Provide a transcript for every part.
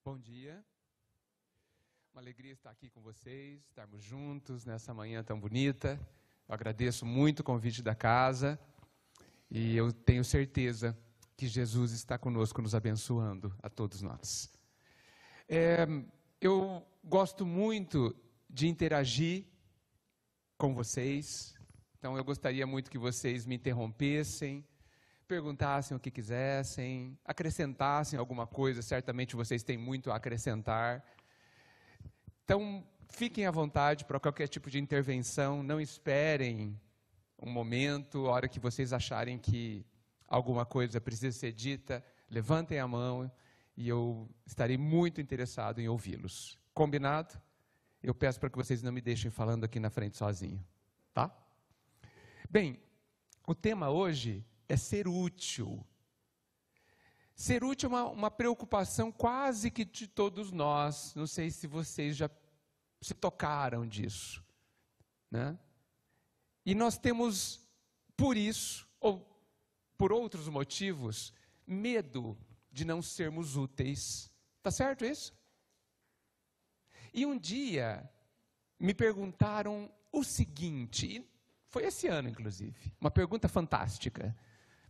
Bom dia, uma alegria estar aqui com vocês, estarmos juntos nessa manhã tão bonita. Eu agradeço muito o convite da casa e eu tenho certeza que Jesus está conosco, nos abençoando a todos nós. Eu gosto muito de interagir com vocês, então eu gostaria muito que vocês me interrompessem, perguntassem o que quisessem, acrescentassem alguma coisa, certamente vocês têm muito a acrescentar. Então, fiquem à vontade para qualquer tipo de intervenção, não esperem um momento, a hora que vocês acharem que alguma coisa precisa ser dita, levantem a mão e eu estarei muito interessado em ouvi-los. Combinado? Eu peço para que vocês não me deixem falando aqui na frente sozinho, tá? Bem, o tema hoje é ser útil. Ser útil é uma preocupação quase que de todos nós. Não sei se vocês já se tocaram disso, né? E nós temos, por isso, ou por outros motivos, medo de não sermos úteis. Tá certo isso? E um dia me perguntaram o seguinte, foi esse ano inclusive, uma pergunta fantástica.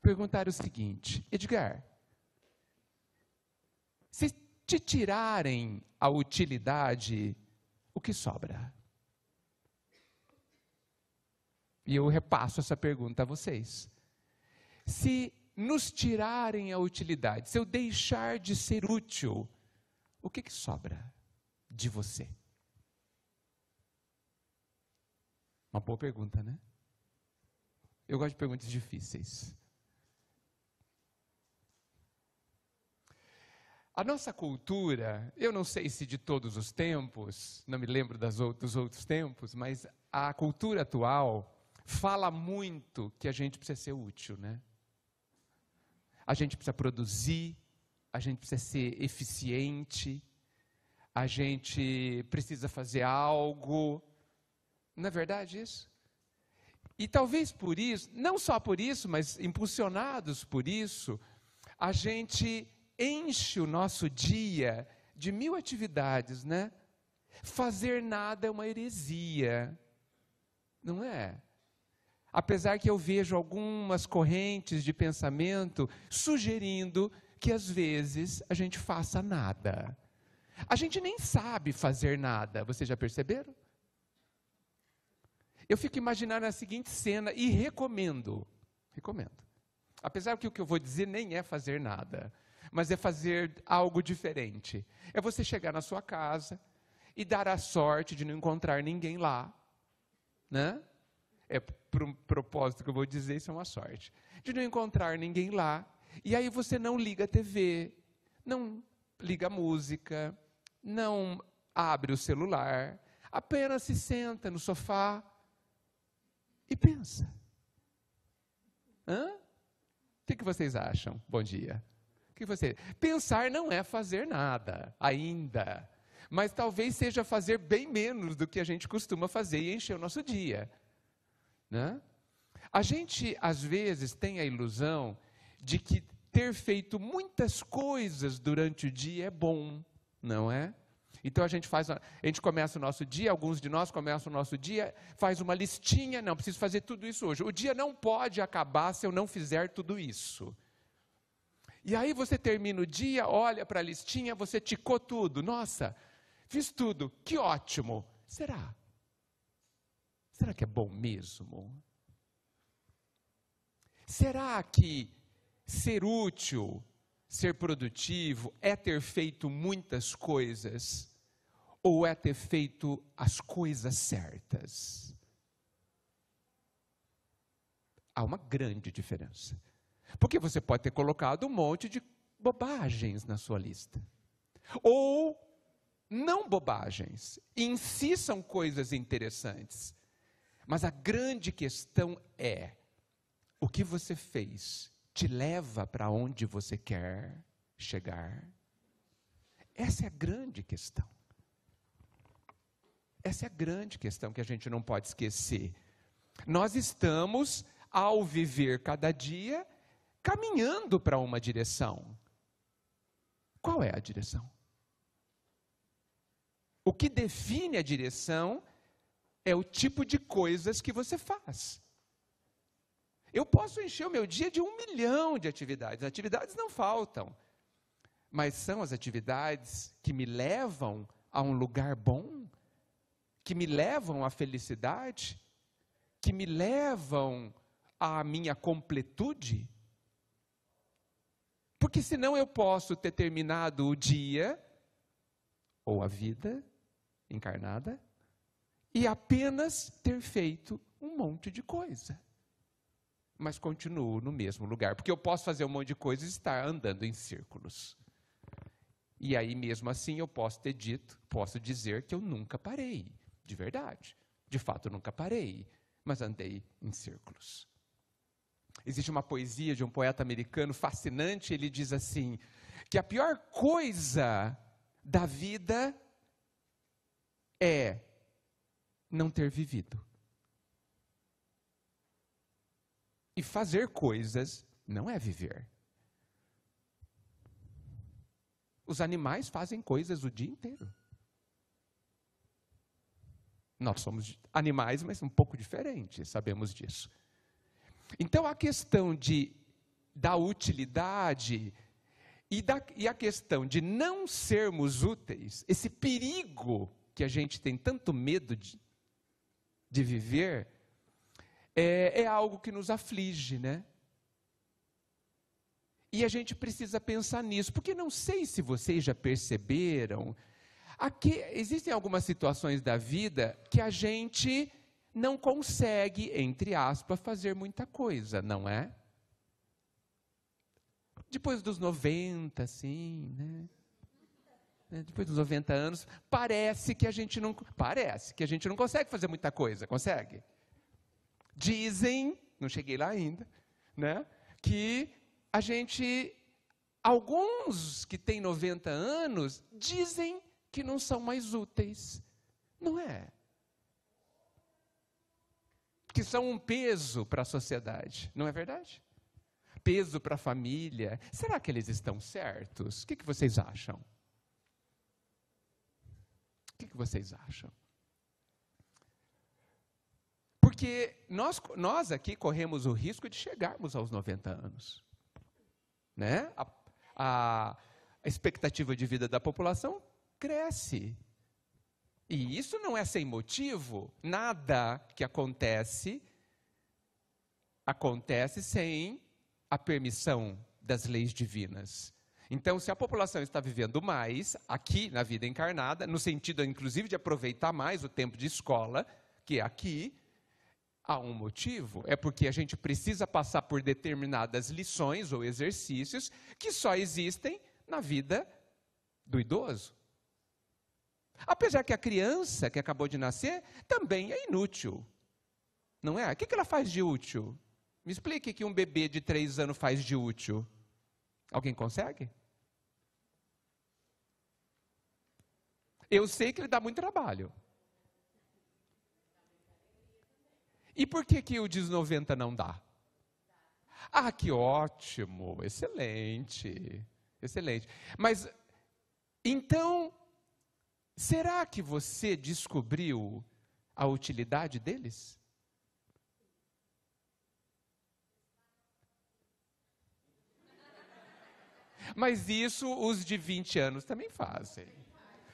Perguntaram o seguinte: Edgar, se te tirarem a utilidade, o que sobra? E eu repasso essa pergunta a vocês. Se nos tirarem a utilidade, se eu deixar de ser útil, o que sobra de você? Uma boa pergunta, né? Eu gosto de perguntas difíceis. A nossa cultura, eu não sei se de todos os tempos, não me lembro dos outros tempos, mas a cultura atual fala muito que a gente precisa ser útil, né? A gente precisa produzir, a gente precisa ser eficiente, a gente precisa fazer algo. Não é verdade isso? E talvez por isso, não só por isso, mas impulsionados por isso, a gente enche o nosso dia de 1000 atividades, né? Fazer nada é uma heresia, não é? Apesar que eu vejo algumas correntes de pensamento sugerindo que às vezes a gente faça nada. A gente nem sabe fazer nada, vocês já perceberam? Eu fico imaginando a seguinte cena e recomendo. Apesar que o que eu vou dizer nem é fazer nada, mas é fazer algo diferente. É você chegar na sua casa e dar a sorte de não encontrar ninguém lá, né? É por um propósito que eu vou dizer, isso é uma sorte. De não encontrar ninguém lá, e aí você não liga a TV, não liga a música, não abre o celular, apenas se senta no sofá e pensa. O que vocês acham? Bom dia. Pensar não é fazer nada, ainda. Mas talvez seja fazer bem menos do que a gente costuma fazer e encher o nosso dia, né? A gente, às vezes, tem a ilusão de que ter feito muitas coisas durante o dia é bom, não é? Então a gente começa o nosso dia, alguns de nós começam o nosso dia, faz uma listinha, não, preciso fazer tudo isso hoje. O dia não pode acabar se eu não fizer tudo isso. E aí você termina o dia, olha para a listinha, você ticou tudo. Nossa, fiz tudo, que ótimo. Será? Será que é bom mesmo? Será que ser útil, ser produtivo, é ter feito muitas coisas? Ou é ter feito as coisas certas? Há uma grande diferença. Porque você pode ter colocado um monte de bobagens na sua lista. Ou não bobagens. Em si são coisas interessantes. Mas a grande questão é, o que você fez te leva para onde você quer chegar? Essa é a grande questão. Essa é a grande questão que a gente não pode esquecer. Nós estamos, ao viver cada dia, caminhando para uma direção. Qual é a direção? O que define a direção é o tipo de coisas que você faz. Eu posso encher o meu dia de 1 milhão de atividades. Atividades não faltam. Mas são as atividades que me levam a um lugar bom, que me levam à felicidade, que me levam à minha completude. Porque senão eu posso ter terminado o dia, ou a vida encarnada, e apenas ter feito um monte de coisa. Mas continuo no mesmo lugar, porque eu posso fazer um monte de coisa e estar andando em círculos. E aí, mesmo assim, eu posso dizer que eu nunca parei, de verdade. De fato, eu nunca parei, mas andei em círculos. Existe uma poesia de um poeta americano fascinante, ele diz assim, que a pior coisa da vida é não ter vivido. E fazer coisas não é viver. Os animais fazem coisas o dia inteiro. Nós somos animais, mas um pouco diferentes, sabemos disso. Então, a questão da utilidade e a questão de não sermos úteis, esse perigo que a gente tem tanto medo de viver, é algo que nos aflige, né? E a gente precisa pensar nisso, porque não sei se vocês já perceberam, existem algumas situações da vida que a gente não consegue, entre aspas, fazer muita coisa, não é? Depois dos 90, assim, né? Depois dos 90 anos, parece que a gente não consegue fazer muita coisa, consegue? Dizem, não cheguei lá ainda, né, que alguns que têm 90 anos, dizem que não são mais úteis. Não é? Que são um peso para a sociedade, não é verdade? Peso para a família. Será que eles estão certos? O que vocês acham? O que vocês acham? Porque nós aqui corremos o risco de chegarmos aos 90 anos. Né? A expectativa de vida da população cresce. E isso não é sem motivo. Nada que acontece sem a permissão das leis divinas. Então, se a população está vivendo mais, aqui na vida encarnada, no sentido, inclusive, de aproveitar mais o tempo de escola, que é aqui, há um motivo, é porque a gente precisa passar por determinadas lições ou exercícios que só existem na vida do idoso. Apesar que a criança que acabou de nascer também é inútil. Não é? O que ela faz de útil? Me explique o que um bebê de 3 anos faz de útil. Alguém consegue? Eu sei que ele dá muito trabalho. E por que o de 90 não dá? Ah, que ótimo, excelente, excelente. Mas, então, será que você descobriu a utilidade deles? Mas isso os de 20 anos também fazem.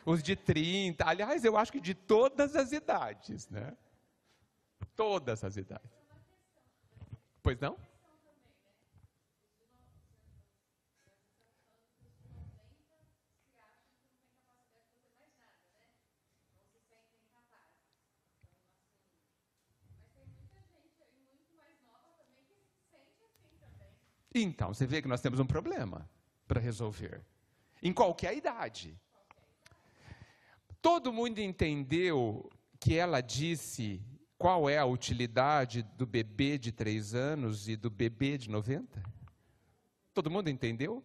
Os de 30, aliás, eu acho que de todas as idades, né? Todas as idades. Pois não? Então, você vê que nós temos um problema para resolver. Em qualquer idade. Todo mundo entendeu que ela disse qual é a utilidade do bebê de 3 anos e do bebê de 90? Todo mundo entendeu?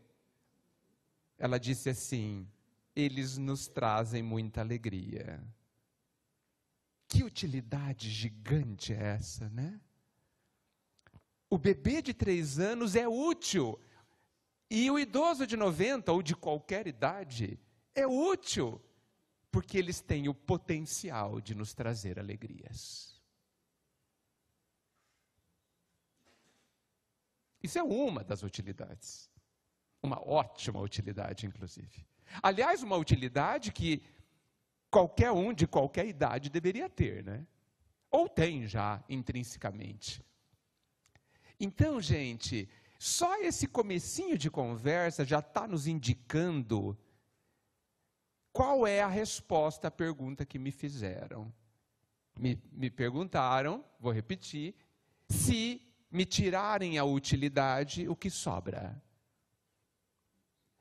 Ela disse assim, eles nos trazem muita alegria. Que utilidade gigante é essa, né? O bebê de 3 anos é útil. E o idoso de 90, ou de qualquer idade, é útil. porque eles têm o potencial de nos trazer alegrias. Isso é uma das utilidades. Uma ótima utilidade, inclusive. Aliás, uma utilidade que qualquer um de qualquer idade deveria ter, né? Ou tem já, intrinsecamente. Então, gente, só esse comecinho de conversa já está nos indicando qual é a resposta à pergunta que me fizeram. Me perguntaram, vou repetir, se me tirarem a utilidade, o que sobra?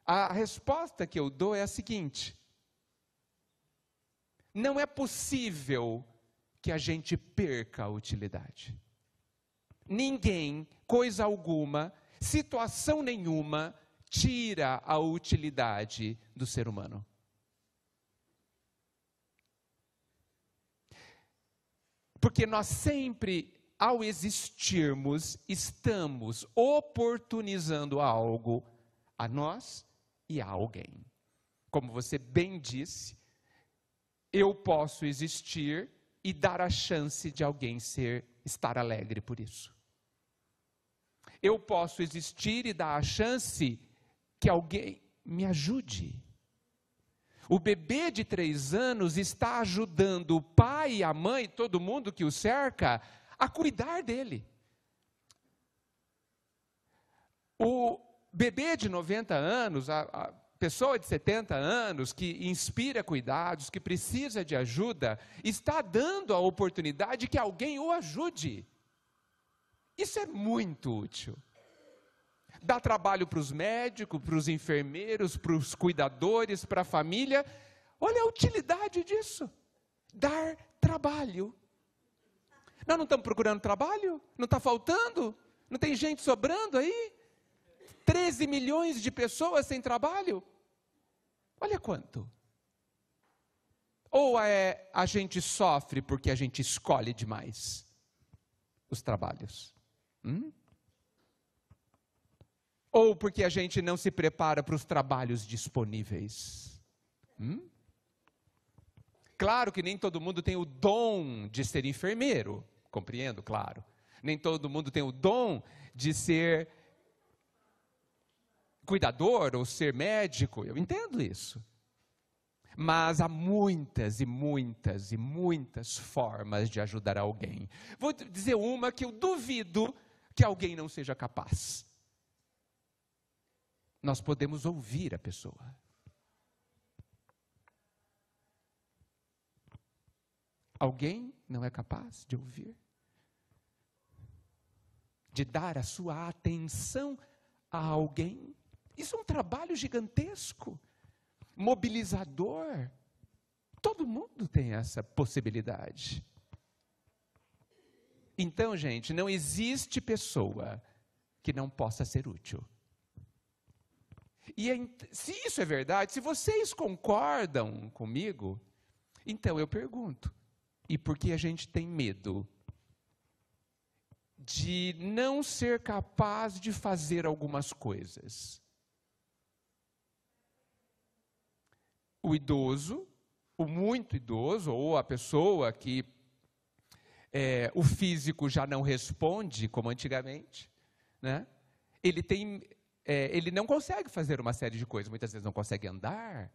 A resposta que eu dou é a seguinte: não é possível que a gente perca a utilidade. Ninguém, coisa alguma, situação nenhuma, tira a utilidade do ser humano. Porque nós sempre, ao existirmos, estamos oportunizando algo a nós e a alguém. Como você bem disse, eu posso existir e dar a chance de alguém estar alegre por isso. Eu posso existir e dar a chance que alguém me ajude. O bebê de 3 anos está ajudando o pai, a mãe, todo mundo que o cerca, a cuidar dele. O bebê de 90 anos, a pessoa de 70 anos, que inspira cuidados, que precisa de ajuda, está dando a oportunidade que alguém o ajude. Isso é muito útil. Dá trabalho para os médicos, para os enfermeiros, para os cuidadores, para a família. Olha a utilidade disso. Dar trabalho. Nós não estamos procurando trabalho? Não está faltando? Não tem gente sobrando aí? 13 milhões de pessoas sem trabalho? Olha quanto. Ou a gente sofre porque a gente escolhe demais os trabalhos? Ou porque a gente não se prepara para os trabalhos disponíveis? Claro que nem todo mundo tem o dom de ser enfermeiro, compreendo, claro. Nem todo mundo tem o dom de ser cuidador ou ser médico, eu entendo isso. Mas há muitas e muitas e muitas formas de ajudar alguém. Vou dizer uma que eu duvido que alguém não seja capaz. Nós podemos ouvir a pessoa. Alguém não é capaz de ouvir? De dar a sua atenção a alguém? Isso é um trabalho gigantesco, mobilizador. Todo mundo tem essa possibilidade. Então, gente, não existe pessoa que não possa ser útil. E se isso é verdade, se vocês concordam comigo, então eu pergunto, e por que a gente tem medo de não ser capaz de fazer algumas coisas? O idoso, o muito idoso, ou a pessoa que o físico já não responde como antigamente, né? Ele não consegue fazer uma série de coisas, muitas vezes não consegue andar,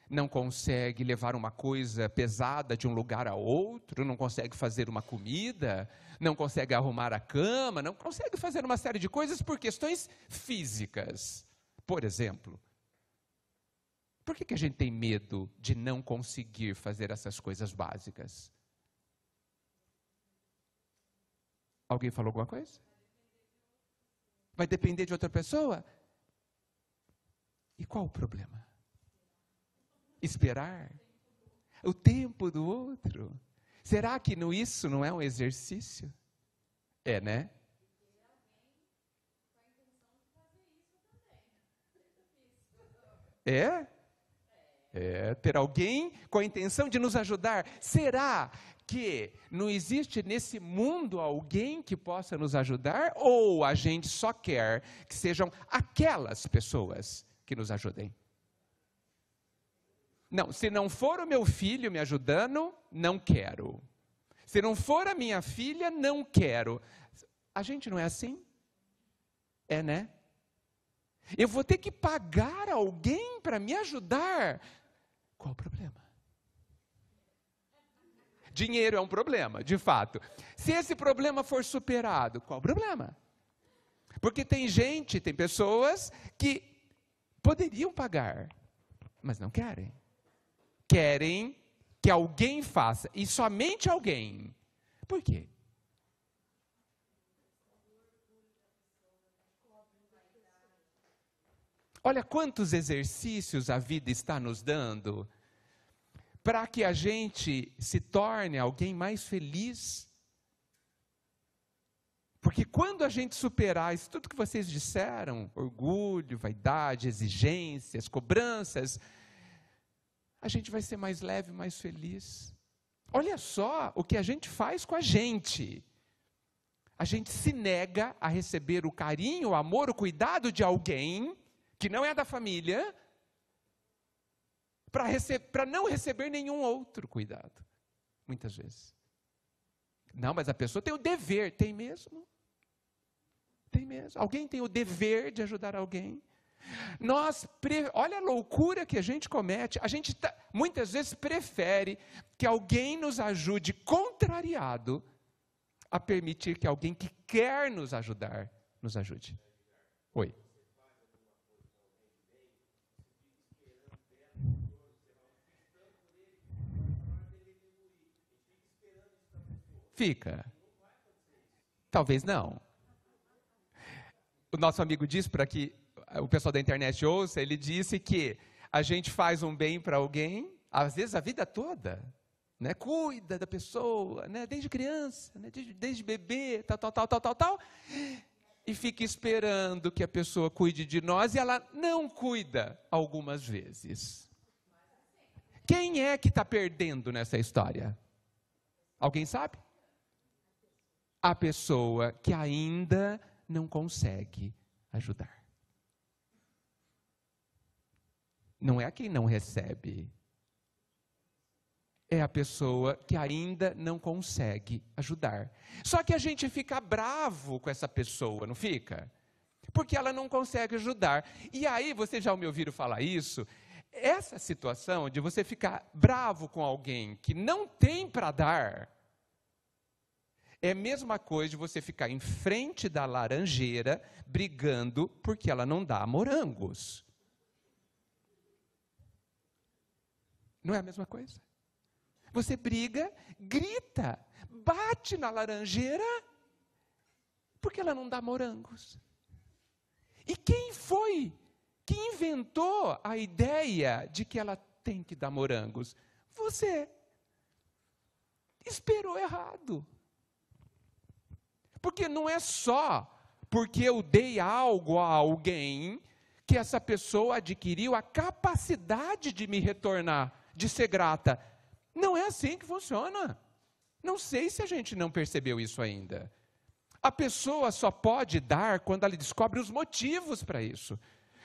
não consegue levar uma coisa pesada de um lugar a outro, não consegue fazer uma comida, não consegue arrumar a cama, não consegue fazer uma série de coisas por questões físicas. Por exemplo, por que a gente tem medo de não conseguir fazer essas coisas básicas? Alguém falou alguma coisa? Vai depender de outra pessoa? E qual o problema? Esperar o tempo do outro. Será que isso não é um exercício? É, né? Ter alguém com a intenção de nos ajudar. Será que não existe nesse mundo alguém que possa nos ajudar? Ou a gente só quer que sejam aquelas pessoas que nos ajudem? Não, se não for o meu filho me ajudando, não quero. Se não for a minha filha, não quero. A gente não é assim? É, né? Eu vou ter que pagar alguém para me ajudar. Qual o problema? Dinheiro é um problema, de fato. Se esse problema for superado, qual o problema? Porque tem pessoas que poderiam pagar, mas não querem. Querem que alguém faça, e somente alguém. Por quê? Olha quantos exercícios a vida está nos dando para que a gente se torne alguém mais feliz. Porque quando a gente superar isso tudo que vocês disseram, orgulho, vaidade, exigências, cobranças, a gente vai ser mais leve, mais feliz. Olha só o que a gente faz com a gente. A gente se nega a receber o carinho, o amor, o cuidado de alguém que não é da família, para não receber nenhum outro cuidado, muitas vezes. Não, mas a pessoa tem o dever, tem mesmo. Tem mesmo. Alguém tem o dever de ajudar alguém. Olha a loucura que a gente comete, a gente muitas vezes prefere que alguém nos ajude contrariado a permitir que alguém que quer nos ajudar, nos ajude. Oi. Fica. Talvez não. O nosso amigo disse, para que o pessoal da internet ouça, ele disse que a gente faz um bem para alguém, às vezes a vida toda, né? Cuida da pessoa, né? Desde criança, né? desde bebê, tal, e fica esperando que a pessoa cuide de nós e ela não cuida algumas vezes. Quem é que está perdendo nessa história? Alguém sabe? A pessoa que ainda não consegue ajudar. Não é quem não recebe. É a pessoa que ainda não consegue ajudar. Só que a gente fica bravo com essa pessoa, não fica? Porque ela não consegue ajudar. E aí, vocês já me ouviram falar isso? Essa situação de você ficar bravo com alguém que não tem para dar, é a mesma coisa de você ficar em frente da laranjeira brigando porque ela não dá morangos. Não é a mesma coisa? Você briga, grita, bate na laranjeira porque ela não dá morangos. E quem foi que inventou a ideia de que ela tem que dar morangos? Você. Esperou errado. Porque não é só porque eu dei algo a alguém que essa pessoa adquiriu a capacidade de me retornar, de ser grata. Não é assim que funciona. Não sei se a gente não percebeu isso ainda. A pessoa só pode dar quando ela descobre os motivos para isso.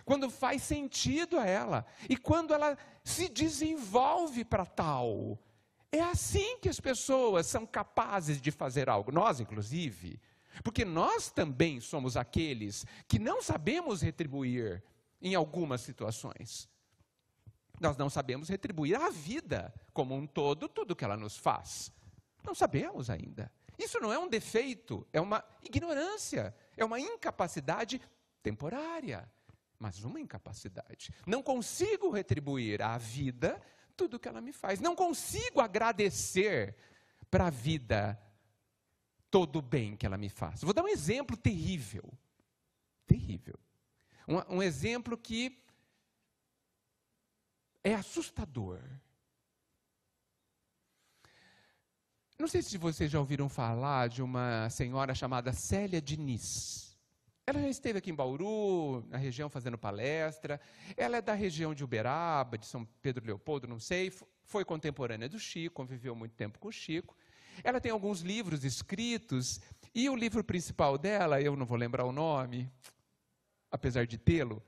Quando faz sentido a ela. E quando ela se desenvolve para tal. É assim que as pessoas são capazes de fazer algo. Nós, inclusive, porque nós também somos aqueles que não sabemos retribuir em algumas situações. Nós não sabemos retribuir à vida como um todo, tudo que ela nos faz. Não sabemos ainda. Isso não é um defeito, é uma ignorância, é uma incapacidade temporária, mas uma incapacidade. Não consigo retribuir à vida tudo que ela me faz. Não consigo agradecer para a vida todo o bem que ela me faz. Vou dar um exemplo terrível. Terrível. Um exemplo que é assustador. Não sei se vocês já ouviram falar de uma senhora chamada Célia Diniz. Ela já esteve aqui em Bauru, na região, fazendo palestra. Ela é da região de Uberaba, de São Pedro Leopoldo, não sei. Foi contemporânea do Chico, conviveu muito tempo com o Chico. Ela tem alguns livros escritos, e o livro principal dela, eu não vou lembrar o nome, apesar de tê-lo,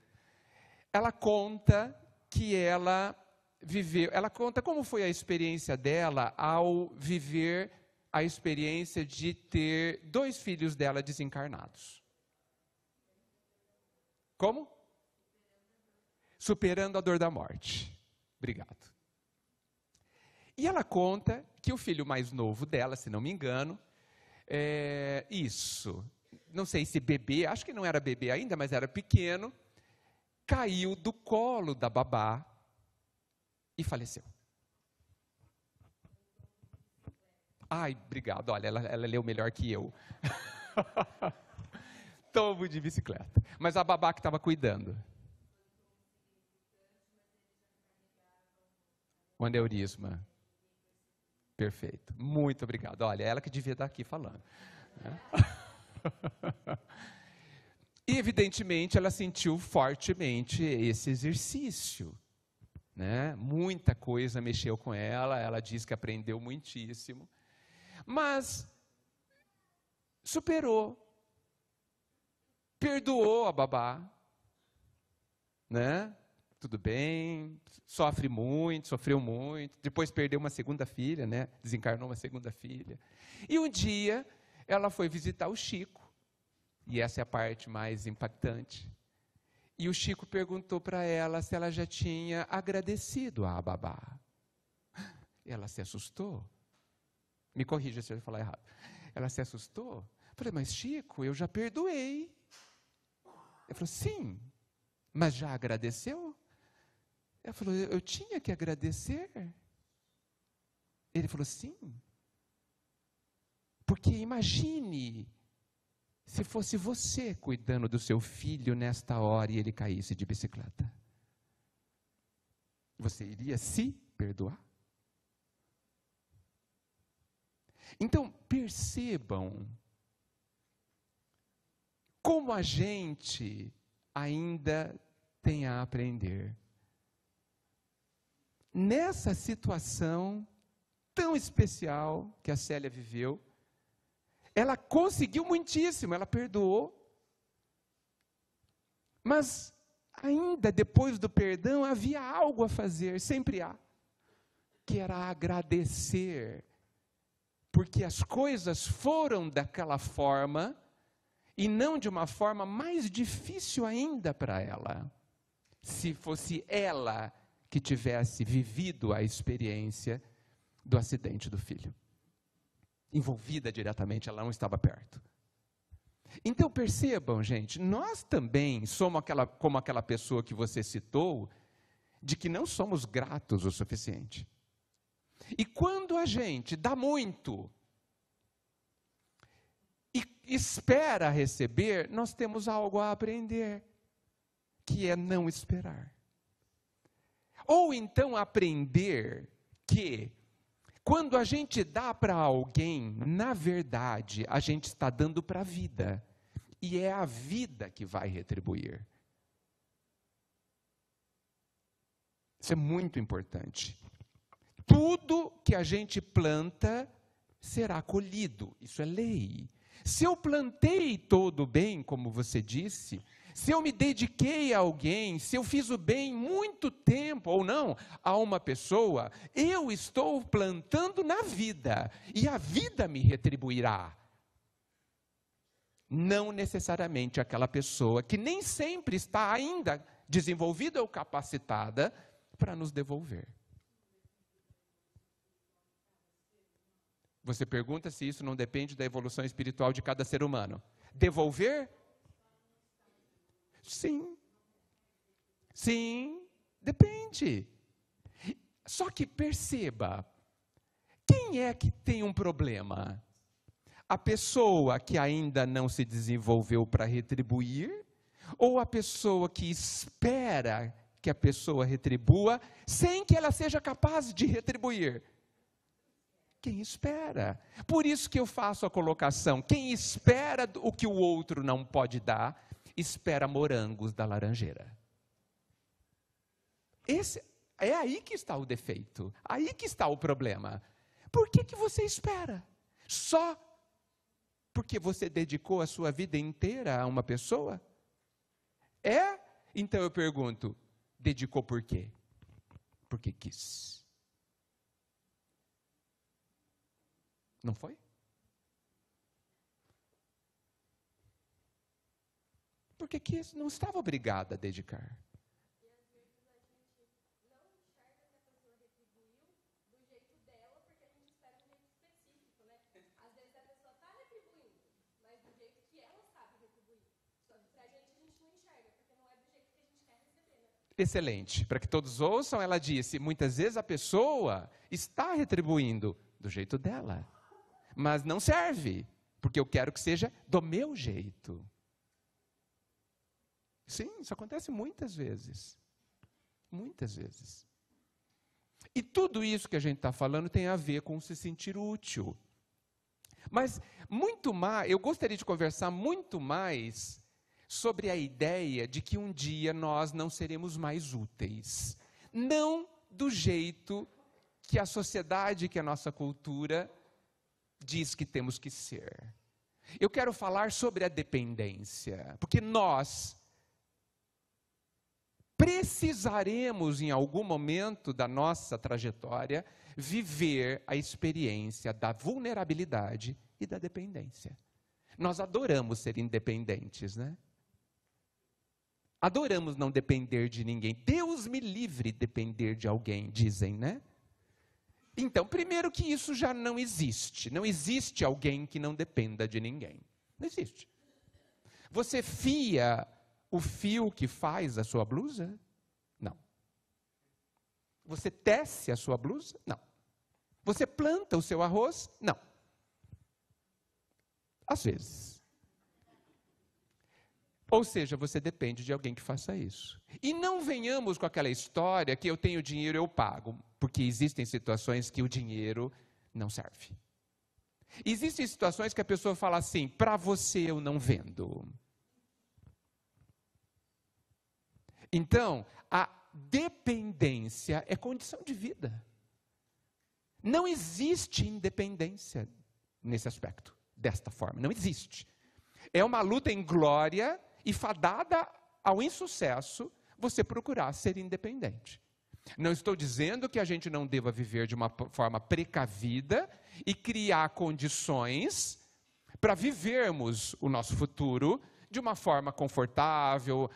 ela conta que ela viveu, ela conta como foi a experiência dela ao viver a experiência de ter 2 filhos dela desencarnados. Como? Superando a dor da morte. Obrigado. E ela conta que o filho mais novo dela, se não me engano, não sei se bebê, acho que não era bebê ainda, mas era pequeno, caiu do colo da babá e faleceu. Ai, obrigado, olha, ela leu melhor que eu. Tombo de bicicleta. Mas a babá que estava cuidando. O aneurisma. Perfeito. Muito obrigado. Olha, ela que devia estar aqui falando. E, evidentemente, ela sentiu fortemente esse exercício. Né? Muita coisa mexeu com ela, ela diz que aprendeu muitíssimo. Mas superou. Perdoou a babá. Né? Tudo bem, sofreu muito, depois perdeu uma segunda filha, né? Desencarnou uma segunda filha. E um dia, ela foi visitar o Chico, e essa é a parte mais impactante. E o Chico perguntou para ela se ela já tinha agradecido à babá. Ela se assustou. Me corrija se eu falar errado. Ela se assustou. Eu falei, mas Chico, eu já perdoei. Ele falou, sim, mas já agradeceu? Ela falou, eu tinha que agradecer. Ele falou, sim. Porque imagine se fosse você cuidando do seu filho nesta hora e ele caísse de bicicleta. Você iria se perdoar? Então, percebam como a gente ainda tem a aprender. Nessa situação tão especial que a Célia viveu, ela conseguiu muitíssimo, ela perdoou. Mas ainda depois do perdão havia algo a fazer, sempre há, que era agradecer, porque as coisas foram daquela forma e não de uma forma mais difícil ainda para ela. Se fosse ela que tivesse vivido a experiência do acidente do filho. Envolvida diretamente, ela não estava perto. Então percebam, gente, nós também somos como aquela pessoa que você citou, de que não somos gratos o suficiente. E quando a gente dá muito e espera receber, nós temos algo a aprender, que é não esperar. Ou então aprender que, quando a gente dá para alguém, na verdade, a gente está dando para a vida. E é a vida que vai retribuir. Isso é muito importante. Tudo que a gente planta será colhido. Isso é lei. Se eu plantei todo o bem, como você disse, se eu me dediquei a alguém, se eu fiz o bem muito tempo ou não a uma pessoa, eu estou plantando na vida e a vida me retribuirá. Não necessariamente aquela pessoa que nem sempre está ainda desenvolvida ou capacitada para nos devolver. Você pergunta se isso não depende da evolução espiritual de cada ser humano. Devolver? Sim. Sim, depende. Só que perceba, quem é que tem um problema? A pessoa que ainda não se desenvolveu para retribuir? Ou a pessoa que espera que a pessoa retribua sem que ela seja capaz de retribuir? Quem espera. Por isso que eu faço a colocação, quem espera o que o outro não pode dar, espera morangos da laranjeira. É aí que está o defeito, aí que está o problema. Por que você espera? Só porque você dedicou a sua vida inteira a uma pessoa? Então eu pergunto, dedicou por quê? Porque quis. Não foi? Porque quis, não estava obrigada a dedicar. E às vezes a gente não enxerga que a pessoa retribuiu do jeito dela, porque a gente espera um jeito específico, né? Às vezes a pessoa está retribuindo, mas do jeito que ela sabe retribuir. Só que pra gente a gente não enxerga, porque não é do jeito que a gente quer receber, né? Excelente. Para que todos ouçam, ela disse, muitas vezes a pessoa está retribuindo do jeito dela. Mas não serve, porque eu quero que seja do meu jeito. Sim, isso acontece muitas vezes. Muitas vezes. E tudo isso que a gente está falando tem a ver com se sentir útil. Mas muito mais, eu gostaria de conversar muito mais sobre a ideia de que um dia nós não seremos mais úteis. Não do jeito que a sociedade, que a nossa cultura diz que temos que ser. Eu quero falar sobre a dependência, porque nós precisaremos, em algum momento da nossa trajetória, viver a experiência da vulnerabilidade e da dependência. Nós adoramos ser independentes, né? Adoramos não depender de ninguém. Deus me livre de depender de alguém, dizem, né? Então, primeiro que isso já não existe. Não existe alguém que não dependa de ninguém. Não existe. Você fia o fio que faz a sua blusa? Não. Você tece a sua blusa? Não. Você planta o seu arroz? Não. Às vezes. Ou seja, você depende de alguém que faça isso. E não venhamos com aquela história que eu tenho dinheiro, eu pago. Porque existem situações que o dinheiro não serve. Existem situações que a pessoa fala assim, para você eu não vendo. Então, a dependência é condição de vida. Não existe independência nesse aspecto, desta forma. Não existe. É uma luta em glória e fadada ao insucesso você procurar ser independente. Não estou dizendo que a gente não deva viver de uma forma precavida e criar condições para vivermos o nosso futuro de uma forma confortável,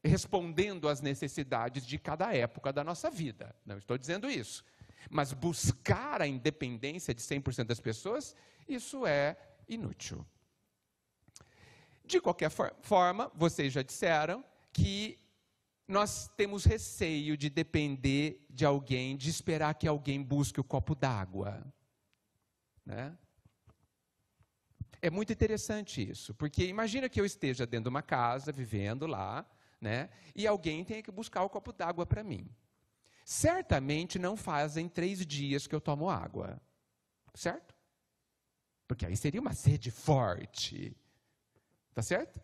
respondendo às necessidades de cada época da nossa vida. Não estou dizendo isso. Mas buscar a independência de 100% das pessoas, isso é inútil. De qualquer forma, vocês já disseram que nós temos receio de depender de alguém, de esperar que alguém busque o copo d'água. Né? É muito interessante isso, porque imagina que eu esteja dentro de uma casa, vivendo lá, né, e alguém tenha que buscar o copo d'água para mim. Certamente não fazem 3 dias que eu tomo água, certo? Porque aí seria uma sede forte, tá certo?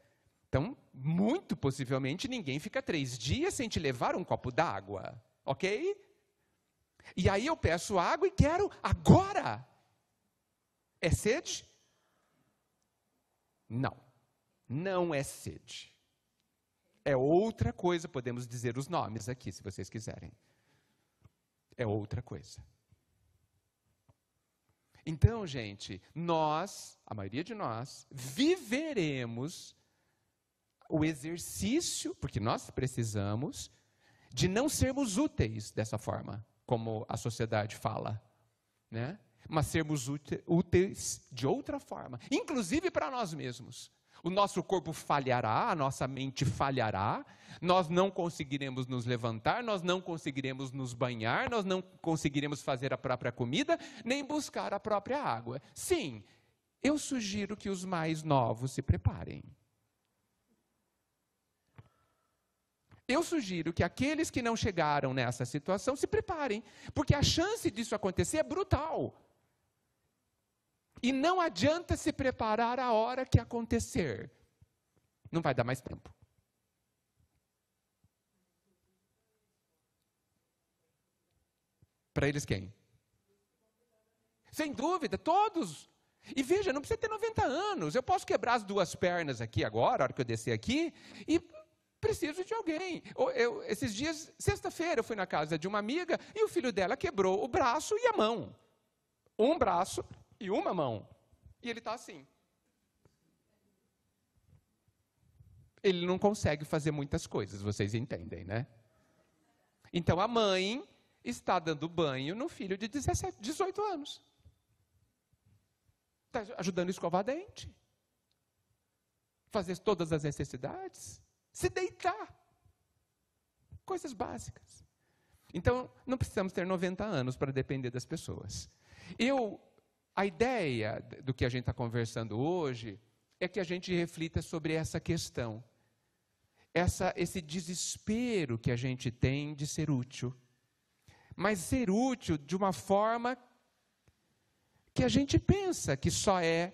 Então, muito possivelmente, ninguém fica 3 dias sem te levar um copo d'água, ok? E aí eu peço água e quero agora. É sede? Não, não é sede. É outra coisa, podemos dizer os nomes aqui, se vocês quiserem. É outra coisa. Então, gente, nós, a maioria de nós, viveremos o exercício, porque nós precisamos, de não sermos úteis dessa forma, como a sociedade fala, né? Mas sermos úteis de outra forma, inclusive para nós mesmos. O nosso corpo falhará, a nossa mente falhará, nós não conseguiremos nos levantar, nós não conseguiremos nos banhar, nós não conseguiremos fazer a própria comida, nem buscar a própria água. Sim, eu sugiro que os mais novos se preparem. Eu sugiro que aqueles que não chegaram nessa situação se preparem, porque a chance disso acontecer é brutal. E não adianta se preparar a hora que acontecer. Não vai dar mais tempo. Para eles quem? Sem dúvida, todos. E veja, não precisa ter 90 anos. Eu posso quebrar as 2 pernas aqui agora, a hora que eu descer aqui, e Preciso de alguém. Esses dias, sexta-feira, eu fui na casa de uma amiga e o filho dela quebrou o braço e a mão. Um braço e uma mão. E ele está assim. Ele não consegue fazer muitas coisas, vocês entendem, né? Então a mãe está dando banho no filho de 18 anos. Está ajudando a escovar dente. Fazer todas as necessidades. Se deitar. Coisas básicas. Então, não precisamos ter 90 anos para depender das pessoas. A ideia do que a gente está conversando hoje é que a gente reflita sobre essa questão. Esse desespero que a gente tem de ser útil. Mas ser útil de uma forma que a gente pensa que só é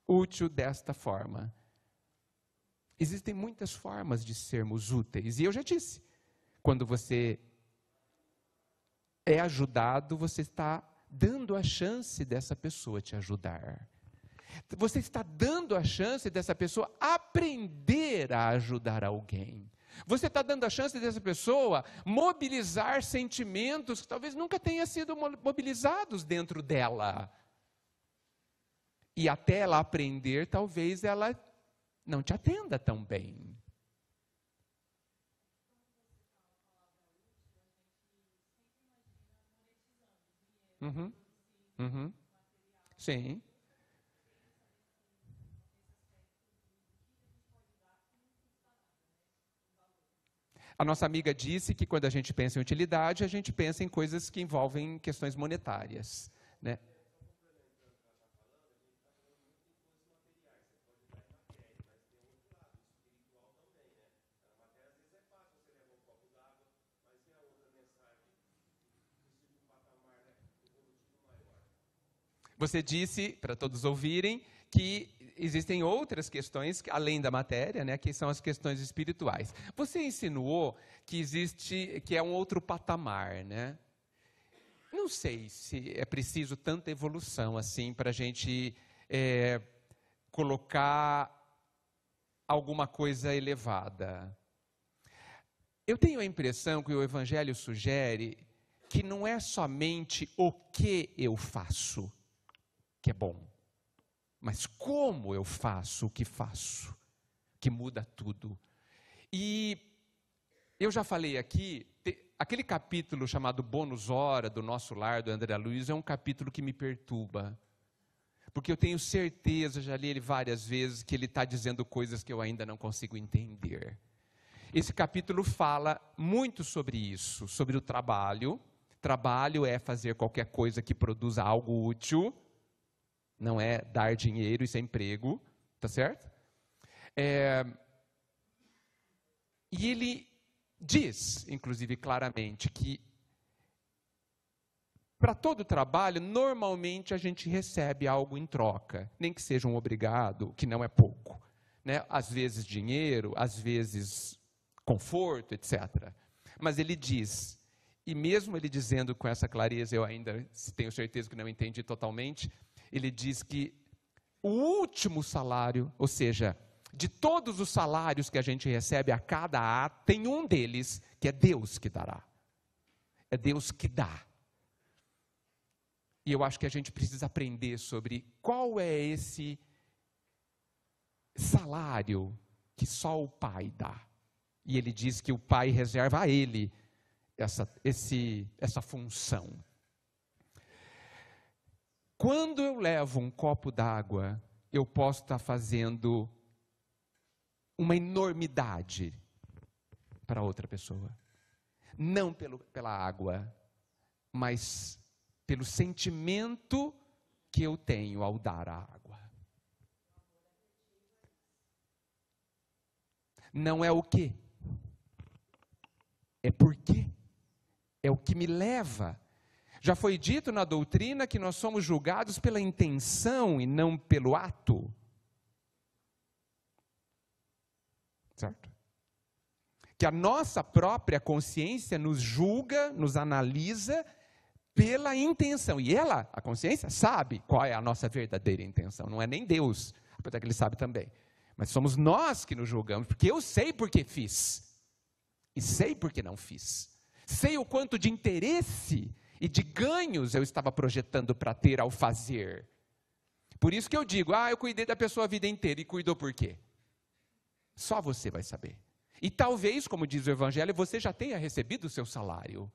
útil desta forma. Existem muitas formas de sermos úteis. E eu já disse, quando você é ajudado, você está dando a chance dessa pessoa te ajudar. Você está dando a chance dessa pessoa aprender a ajudar alguém. Você está dando a chance dessa pessoa mobilizar sentimentos que talvez nunca tenham sido mobilizados dentro dela. E até ela aprender, talvez ela não te atenda tão bem. Sim. A nossa amiga disse que quando a gente pensa em utilidade, a gente pensa em coisas que envolvem questões monetárias, né? Você disse, para todos ouvirem, que existem outras questões, além da matéria, né, que são as questões espirituais. Você insinuou que é um outro patamar, né? Não sei se é preciso tanta evolução assim para a gente colocar alguma coisa elevada. Eu tenho a impressão que o Evangelho sugere que não é somente o que eu faço que é bom, mas como eu faço o que faço, que muda tudo. E eu já falei aqui, aquele capítulo chamado Bônus Hora do Nosso Lar, do André Luiz, é um capítulo que me perturba, porque eu tenho certeza, já li ele várias vezes, que ele está dizendo coisas que eu ainda não consigo entender. Esse capítulo fala muito sobre isso, sobre o trabalho. Trabalho é fazer qualquer coisa que produza algo útil, não é dar dinheiro, isso é emprego, tá certo? E ele diz, inclusive claramente, que para todo trabalho, normalmente a gente recebe algo em troca, nem que seja um obrigado, que não é pouco, né? Às vezes dinheiro, às vezes conforto, etc. Mas ele diz, e mesmo ele dizendo com essa clareza, eu ainda tenho certeza que não entendi totalmente, ele diz que o último salário, ou seja, de todos os salários que a gente recebe a cada ato, tem um deles que é Deus que dará. É Deus que dá. E eu acho que a gente precisa aprender sobre qual é esse salário que só o Pai dá. E ele diz que o Pai reserva a ele essa função. Quando eu levo um copo d'água, eu posso estar fazendo uma enormidade para outra pessoa. Não pela água, mas pelo sentimento que eu tenho ao dar a água. Não é o quê? É por quê? É o que me leva. Já foi dito na doutrina que nós somos julgados pela intenção e não pelo ato. Certo? Que a nossa própria consciência nos julga, nos analisa pela intenção. E ela, a consciência, sabe qual é a nossa verdadeira intenção. Não é nem Deus, apesar que ele sabe também. Mas somos nós que nos julgamos, porque eu sei por que fiz. E sei por que não fiz. Sei o quanto de interesse e de ganhos eu estava projetando para ter ao fazer. Por isso que eu digo, eu cuidei da pessoa a vida inteira. E cuidou por quê? Só você vai saber. E talvez, como diz o Evangelho, você já tenha recebido o seu salário.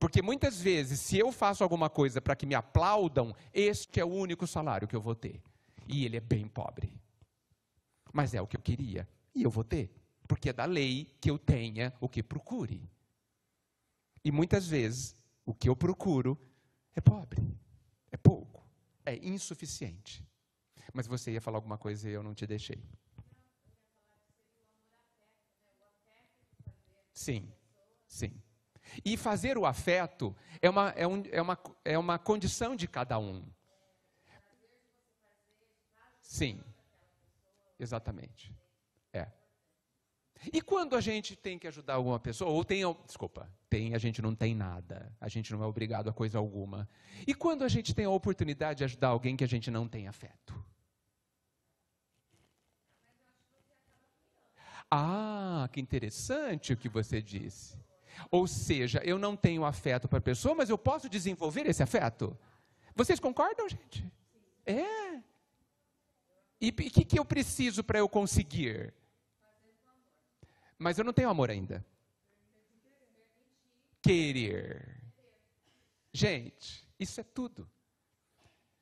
Porque muitas vezes, se eu faço alguma coisa para que me aplaudam, este é o único salário que eu vou ter. E ele é bem pobre. Mas é o que eu queria. E eu vou ter. Porque é da lei que eu tenha o que procure. E muitas vezes, o que eu procuro é pobre. É pouco. É insuficiente. Mas você ia falar alguma coisa e eu não te deixei. Sim, sim. E fazer o afeto é uma condição de cada um. Sim, exatamente. E quando a gente tem que ajudar alguma pessoa, a gente não tem nada, a gente não é obrigado a coisa alguma. E quando a gente tem a oportunidade de ajudar alguém que a gente não tem afeto? Que interessante o que você disse. Ou seja, eu não tenho afeto para a pessoa, mas eu posso desenvolver esse afeto? Vocês concordam, gente? E o que eu preciso para eu conseguir? Mas eu não tenho amor ainda. Querer. Gente, isso é tudo.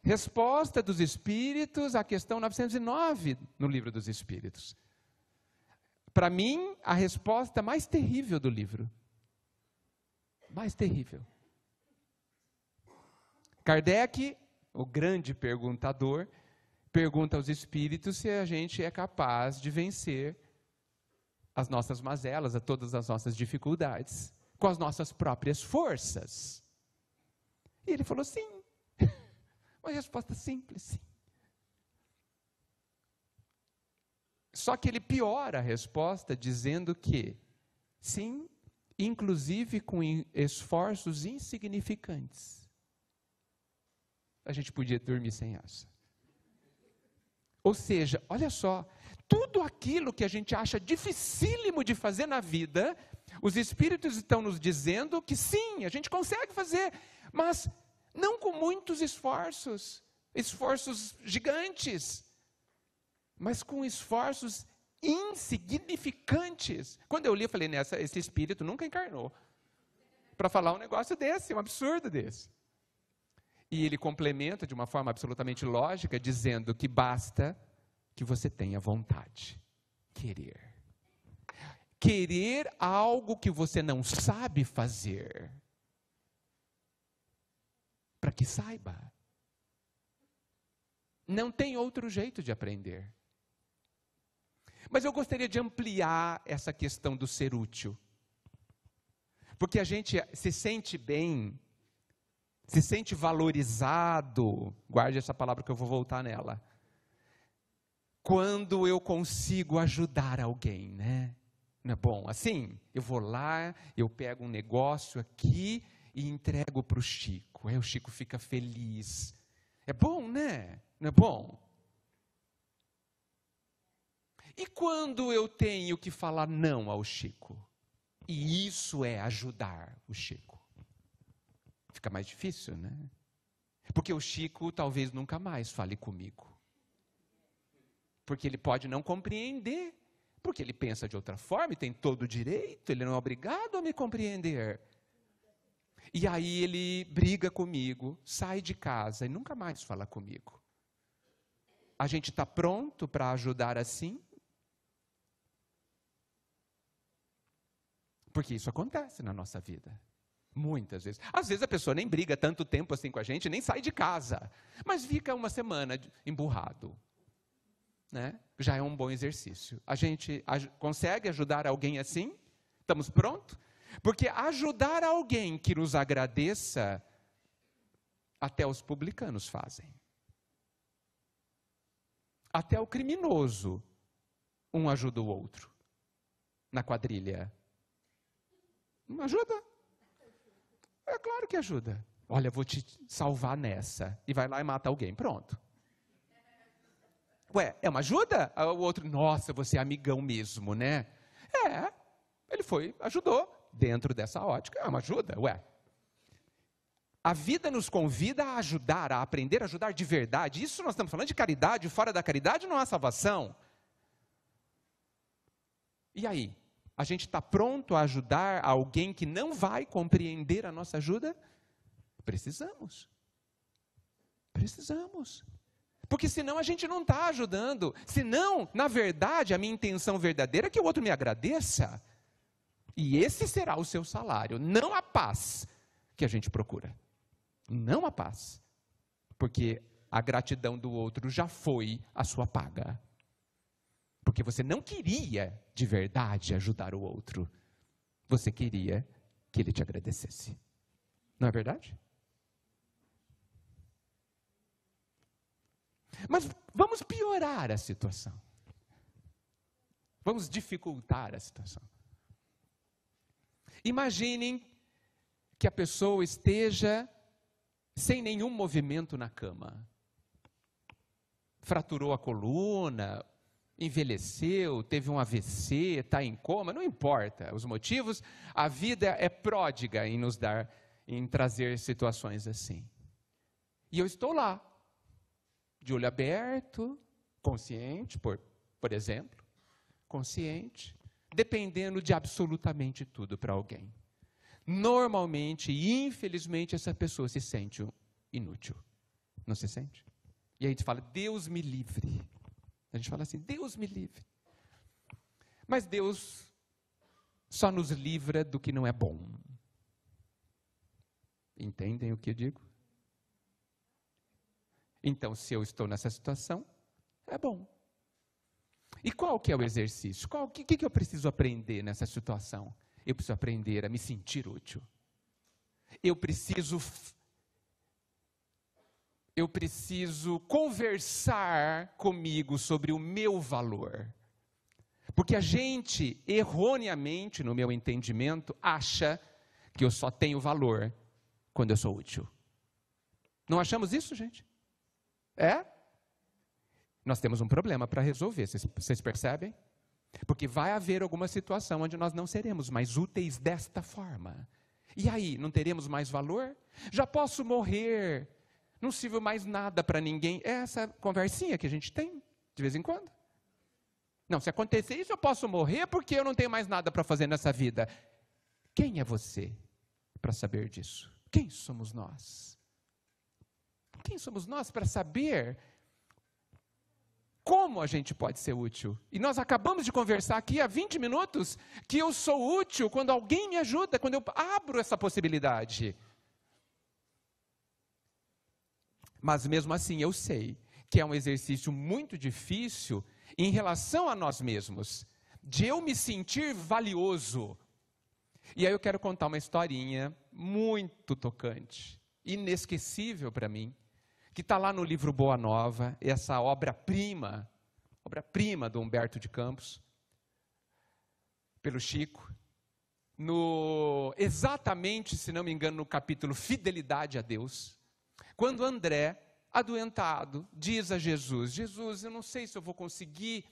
Resposta dos Espíritos à questão 909 no Livro dos Espíritos. Para mim, a resposta mais terrível do livro. Mais terrível. Kardec, o grande perguntador, pergunta aos espíritos se a gente é capaz de vencer as nossas mazelas, a todas as nossas dificuldades, com as nossas próprias forças. E ele falou sim. Uma resposta simples, sim. Só que ele piora a resposta dizendo que sim, inclusive com esforços insignificantes. A gente podia dormir sem essa. Ou seja, olha só, tudo aquilo que a gente acha dificílimo de fazer na vida, os Espíritos estão nos dizendo que sim, a gente consegue fazer, mas não com muitos esforços gigantes, mas com esforços insignificantes. Quando eu li, eu falei, esse espírito nunca encarnou para falar um negócio desse, um absurdo desse. E ele complementa de uma forma absolutamente lógica, dizendo que basta que você tenha vontade, querer. Querer algo que você não sabe fazer, para que saiba. Não tem outro jeito de aprender. Mas eu gostaria de ampliar essa questão do ser útil. Porque a gente se sente bem, se sente valorizado, guarde essa palavra que eu vou voltar nela, quando eu consigo ajudar alguém, né? Não é bom? Assim, eu vou lá, eu pego um negócio aqui e entrego para o Chico. Aí o Chico fica feliz. É bom, né? Não é bom? E quando eu tenho que falar não ao Chico? E isso é ajudar o Chico. Fica mais difícil, né? Porque o Chico talvez nunca mais fale comigo. Porque ele pode não compreender. Porque ele pensa de outra forma e tem todo o direito, ele não é obrigado a me compreender. E aí ele briga comigo, sai de casa e nunca mais fala comigo. A gente está pronto para ajudar assim? Porque isso acontece na nossa vida. Muitas vezes. Às vezes a pessoa nem briga tanto tempo assim com a gente, nem sai de casa. Mas fica uma semana emburrado. Né? Já é um bom exercício. A gente consegue ajudar alguém assim? Estamos prontos? Porque ajudar alguém que nos agradeça, até os publicanos fazem. Até o criminoso, um ajuda o outro. Na quadrilha. Não ajuda? É claro que ajuda. Olha, vou te salvar nessa. E vai lá e mata alguém. Pronto. Ué, é uma ajuda? O outro, nossa, você é amigão mesmo, né? Ele ajudou. Dentro dessa ótica, é uma ajuda, ué. A vida nos convida a ajudar, a aprender a ajudar de verdade. Isso nós estamos falando de caridade, fora da caridade não há salvação. E aí? A gente está pronto a ajudar alguém que não vai compreender a nossa ajuda? Precisamos. Precisamos. Porque senão a gente não está ajudando. Senão, na verdade, a minha intenção verdadeira é que o outro me agradeça. E esse será o seu salário, não a paz que a gente procura. Não a paz. Porque a gratidão do outro já foi a sua paga. Porque você não queria de verdade ajudar o outro. Você queria que ele te agradecesse. Não é verdade? Mas vamos piorar a situação. Vamos dificultar a situação. Imaginem que a pessoa esteja sem nenhum movimento na cama. Fraturou a coluna, envelheceu, teve um AVC, está em coma, não importa os motivos, a vida é pródiga em trazer situações assim. E eu estou lá, de olho aberto, consciente, por exemplo, consciente, dependendo de absolutamente tudo para alguém. Normalmente, e infelizmente, essa pessoa se sente inútil. Não se sente? E aí a gente fala, Deus me livre. A gente fala assim, Deus me livre. Mas Deus só nos livra do que não é bom. Entendem o que eu digo? Então, se eu estou nessa situação, é bom. E qual que é o exercício? O que eu preciso aprender nessa situação? Eu preciso aprender a me sentir útil. Eu preciso conversar comigo sobre o meu valor. Porque a gente, erroneamente, no meu entendimento, acha que eu só tenho valor quando eu sou útil. Não achamos isso, gente? Nós temos um problema para resolver, vocês percebem? Porque vai haver alguma situação onde nós não seremos mais úteis desta forma. E aí, não teremos mais valor? Já posso morrer, não sirvo mais nada para ninguém. É essa conversinha que a gente tem, de vez em quando. Não, se acontecer isso, eu posso morrer porque eu não tenho mais nada para fazer nessa vida. Quem é você para saber disso? Quem somos nós? Quem somos nós para saber como a gente pode ser útil? E nós acabamos de conversar aqui há 20 minutos que eu sou útil quando alguém me ajuda, quando eu abro essa possibilidade. Mas mesmo assim eu sei que é um exercício muito difícil em relação a nós mesmos, de eu me sentir valioso. E aí eu quero contar uma historinha muito tocante, inesquecível para mim, que está lá no livro Boa Nova, essa obra-prima do Humberto de Campos, pelo Chico, exatamente, se não me engano, no capítulo Fidelidade a Deus, quando André, adoentado, diz a Jesus, Jesus, eu não sei se eu vou conseguir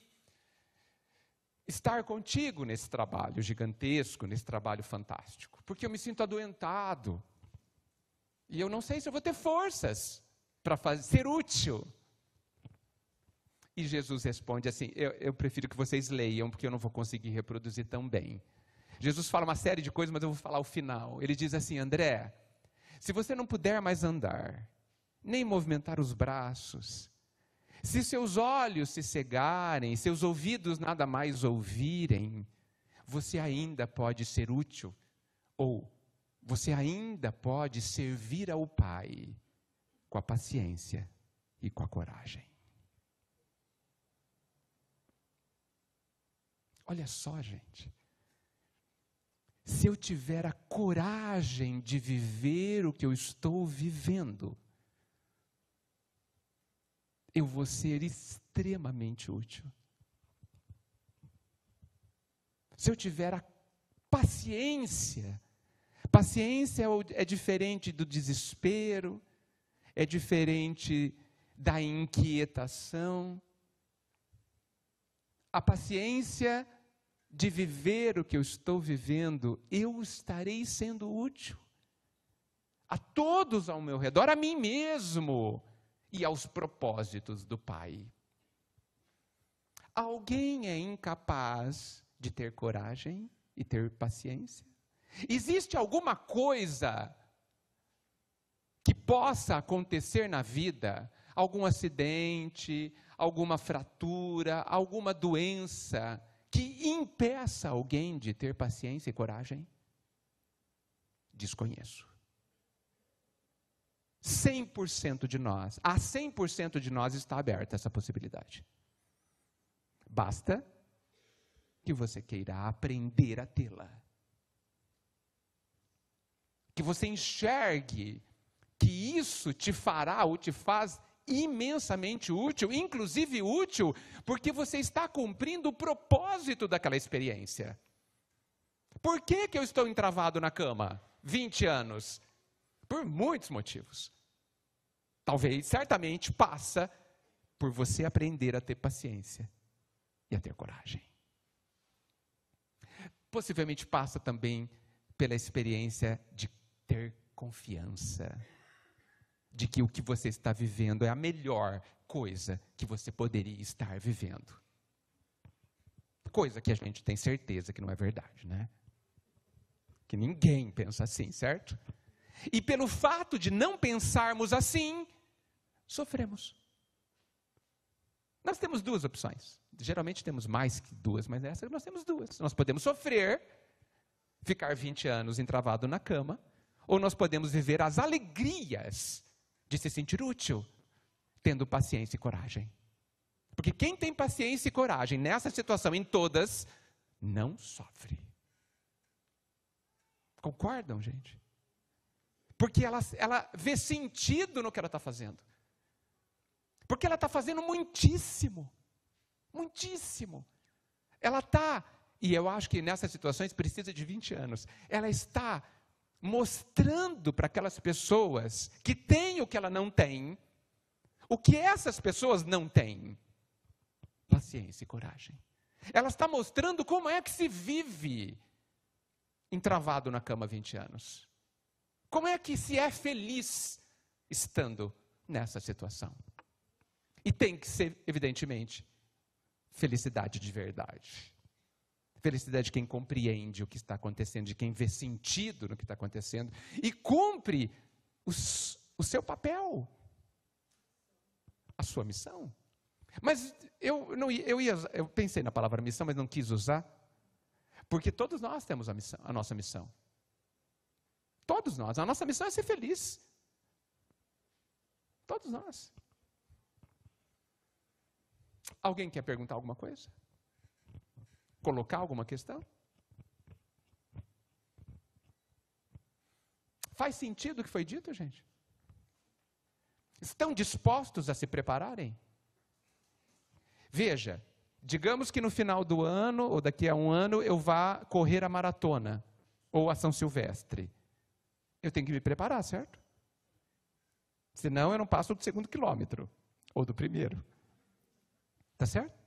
estar contigo nesse trabalho gigantesco, nesse trabalho fantástico, porque eu me sinto adoentado, e eu não sei se eu vou ter forças para ser útil. E Jesus responde assim, eu prefiro que vocês leiam, porque eu não vou conseguir reproduzir tão bem. Jesus fala uma série de coisas, mas eu vou falar o final. Ele diz assim, André, se você não puder mais andar, nem movimentar os braços, se seus olhos se cegarem, seus ouvidos nada mais ouvirem, você ainda pode ser útil, ou você ainda pode servir ao Pai, com a paciência e com a coragem. Olha só, gente. Se eu tiver a coragem de viver o que eu estou vivendo, eu vou ser extremamente útil. Se eu tiver a paciência é diferente do desespero, é diferente da inquietação. a paciência de viver o que eu estou vivendo, eu estarei sendo útil a todos ao meu redor, a mim mesmo e aos propósitos do Pai. Alguém é incapaz de ter coragem e ter paciência? Existe alguma coisa que possa acontecer na vida, algum acidente, alguma fratura, alguma doença, que impeça alguém de ter paciência e coragem? Desconheço. 100% de nós, a 100% de nós está aberta essa possibilidade. Basta que você queira aprender a tê-la. Que você enxergue que isso te fará ou te faz imensamente útil, inclusive útil, porque você está cumprindo o propósito daquela experiência. Por que eu estou entravado na cama 20 anos? Por muitos motivos. Talvez, certamente, passa por você aprender a ter paciência e a ter coragem. Possivelmente passa também pela experiência de ter confiança de que o que você está vivendo é a melhor coisa que você poderia estar vivendo. Coisa que a gente tem certeza que não é verdade, né? Que ninguém pensa assim, certo? E pelo fato de não pensarmos assim, sofremos. Nós temos duas opções. Geralmente temos mais que duas, mas essa nós temos duas. Nós podemos sofrer, ficar 20 anos entravado na cama, ou nós podemos viver as alegrias de se sentir útil, tendo paciência e coragem. Porque quem tem paciência e coragem nessa situação, em todas, não sofre. Concordam, gente? Porque ela vê sentido no que ela está fazendo. Porque ela está fazendo muitíssimo. Muitíssimo. Ela está, e eu acho que nessas situações precisa de 20 anos, ela está mostrando para aquelas pessoas que têm o que ela não tem, o que essas pessoas não têm: paciência e coragem. Ela está mostrando como é que se vive entravado na cama 20 anos. Como é que se é feliz estando nessa situação. E tem que ser, evidentemente, felicidade de verdade. Felicidade de quem compreende o que está acontecendo, de quem vê sentido no que está acontecendo e cumpre o seu papel, a sua missão. Mas eu pensei na palavra missão, mas não quis usar, porque todos nós temos a nossa missão. Todos nós. A nossa missão é ser feliz. Todos nós. Alguém quer perguntar alguma coisa? Colocar alguma questão? Faz sentido o que foi dito, gente? Estão dispostos a se prepararem? Veja, digamos que no final do ano, ou daqui a um ano, eu vá correr a maratona, ou a São Silvestre. Eu tenho que me preparar, certo? Senão eu não passo do segundo quilômetro, ou do primeiro. Tá certo?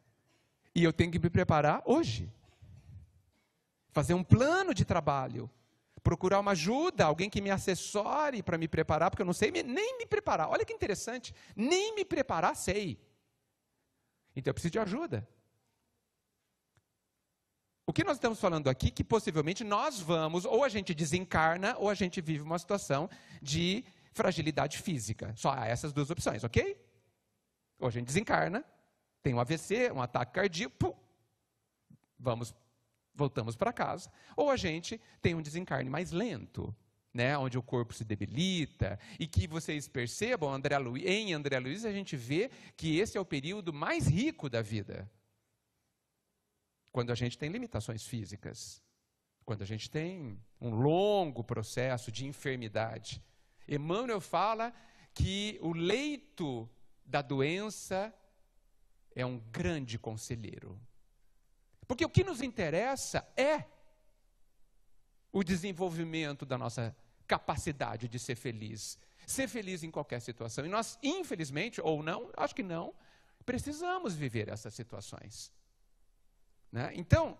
E eu tenho que me preparar hoje. Fazer um plano de trabalho. Procurar uma ajuda, alguém que me assessore para me preparar, porque eu não sei nem me preparar. Olha que interessante, nem me preparar sei. Então eu preciso de ajuda. O que nós estamos falando aqui, que possivelmente nós vamos, ou a gente desencarna, ou a gente vive uma situação de fragilidade física. Só há essas duas opções, ok? Ou a gente desencarna, tem um AVC, um ataque cardíaco, voltamos para casa. Ou a gente tem um desencarne mais lento, né, onde o corpo se debilita, e que vocês percebam, em André Luiz a gente vê que esse é o período mais rico da vida. Quando a gente tem limitações físicas, quando a gente tem um longo processo de enfermidade. Emmanuel fala que o leito da doença é um grande conselheiro. Porque o que nos interessa é o desenvolvimento da nossa capacidade de ser feliz. Ser feliz em qualquer situação. E nós, infelizmente, ou não, acho que não, precisamos viver essas situações. Né? Então,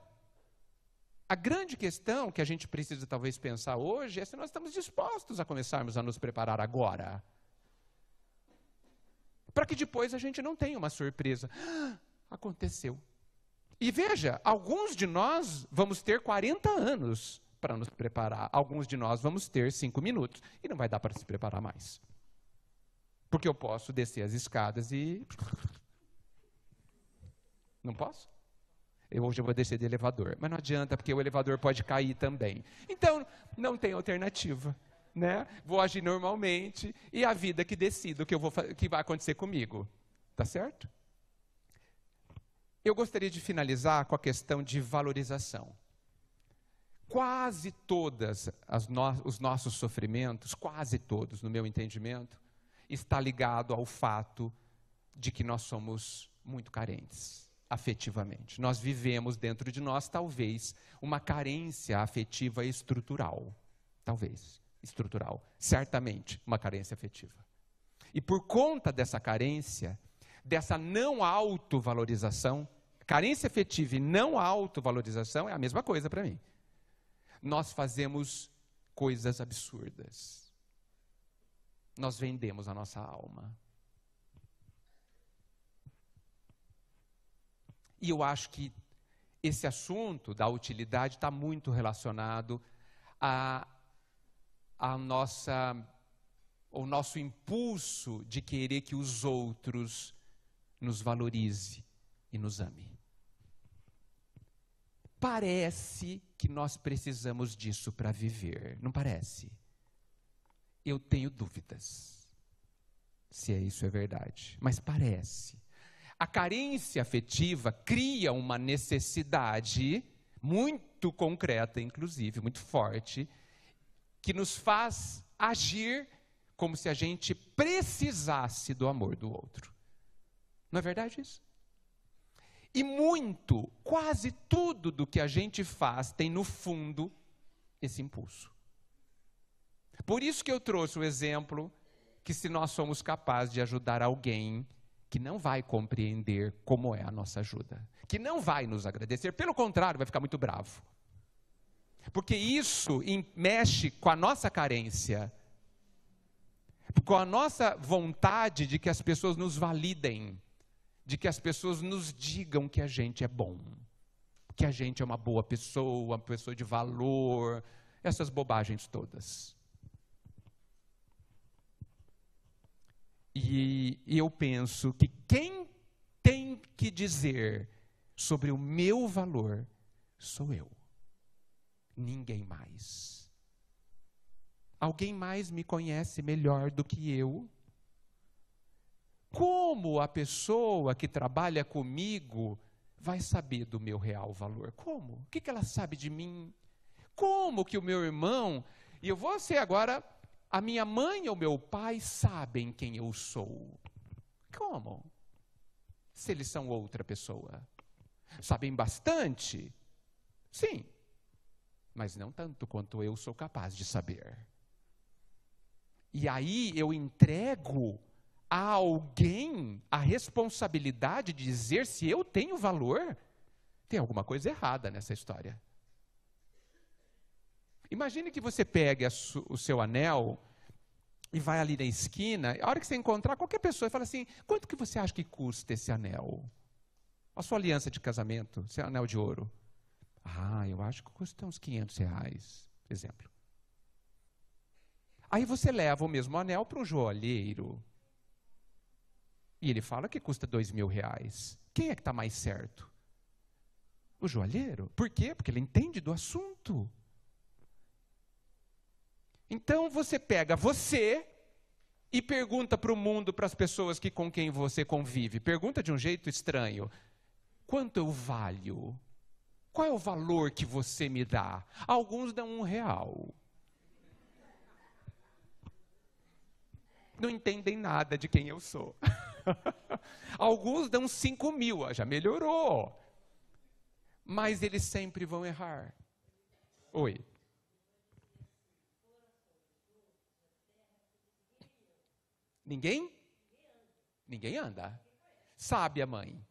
a grande questão que a gente precisa talvez pensar hoje é se nós estamos dispostos a começarmos a nos preparar agora. Para que depois a gente não tenha uma surpresa. Aconteceu. E veja, alguns de nós vamos ter 40 anos para nos preparar. Alguns de nós vamos ter 5 minutos. E não vai dar para se preparar mais. Porque eu posso descer as escadas e... Não posso? Hoje eu vou descer de elevador. Mas não adianta, porque o elevador pode cair também. Então, não tem alternativa. Né? Vou agir normalmente e a vida que decida o que vai acontecer comigo. Tá certo? Eu gostaria de finalizar com a questão de valorização. Quase todos os nossos sofrimentos, quase todos, no meu entendimento, está ligado ao fato de que nós somos muito carentes afetivamente. Nós vivemos dentro de nós, talvez, uma carência afetiva estrutural. Talvez, estrutural. Certamente, uma carência afetiva. E por conta dessa carência, dessa não autovalorização, carência afetiva e não autovalorização é a mesma coisa para mim. Nós fazemos coisas absurdas. Nós vendemos a nossa alma. E eu acho que esse assunto da utilidade está muito relacionado ao nosso impulso de querer que os outros nos valorize e nos ame. Parece que nós precisamos disso para viver, não parece? Eu tenho dúvidas se isso é verdade, mas parece. A carência afetiva cria uma necessidade muito concreta, inclusive, muito forte, que nos faz agir como se a gente precisasse do amor do outro. Não é verdade isso? E quase tudo do que a gente faz tem no fundo esse impulso. Por isso que eu trouxe o exemplo que se nós somos capazes de ajudar alguém que não vai compreender como é a nossa ajuda, que não vai nos agradecer, pelo contrário, vai ficar muito bravo. Porque isso mexe com a nossa carência, com a nossa vontade de que as pessoas nos validem, de que as pessoas nos digam que a gente é bom, que a gente é uma boa pessoa, uma pessoa de valor, essas bobagens todas. E eu penso que quem tem que dizer sobre o meu valor sou eu. Ninguém mais. Alguém mais me conhece melhor do que eu? Como a pessoa que trabalha comigo vai saber do meu real valor? Como? O que ela sabe de mim? Como que o meu irmão, e eu vou ser agora, a minha mãe ou meu pai sabem quem eu sou? Como? Se eles são outra pessoa. Sabem bastante? Sim. Mas não tanto quanto eu sou capaz de saber. E aí eu entrego a alguém a responsabilidade de dizer se eu tenho valor. Tem alguma coisa errada nessa história. Imagine que você pegue o seu anel e vai ali na esquina, a hora que você encontrar qualquer pessoa e fala assim, quanto que você acha que custa esse anel? A sua aliança de casamento, seu anel de ouro. Eu acho que custa uns R$500, exemplo. Aí você leva o mesmo anel para um joalheiro. E ele fala que custa R$2.000. Quem é que está mais certo? O joalheiro. Por quê? Porque ele entende do assunto. Então você pega você e pergunta para o mundo, para as pessoas com quem você convive. Pergunta de um jeito estranho. Quanto eu valho? Qual é o valor que você me dá? Alguns dão R$1. Não entendem nada de quem eu sou. Alguns dão 5.000, já melhorou. Mas eles sempre vão errar. Oi. Ninguém? Ninguém anda. Sabe a mãe.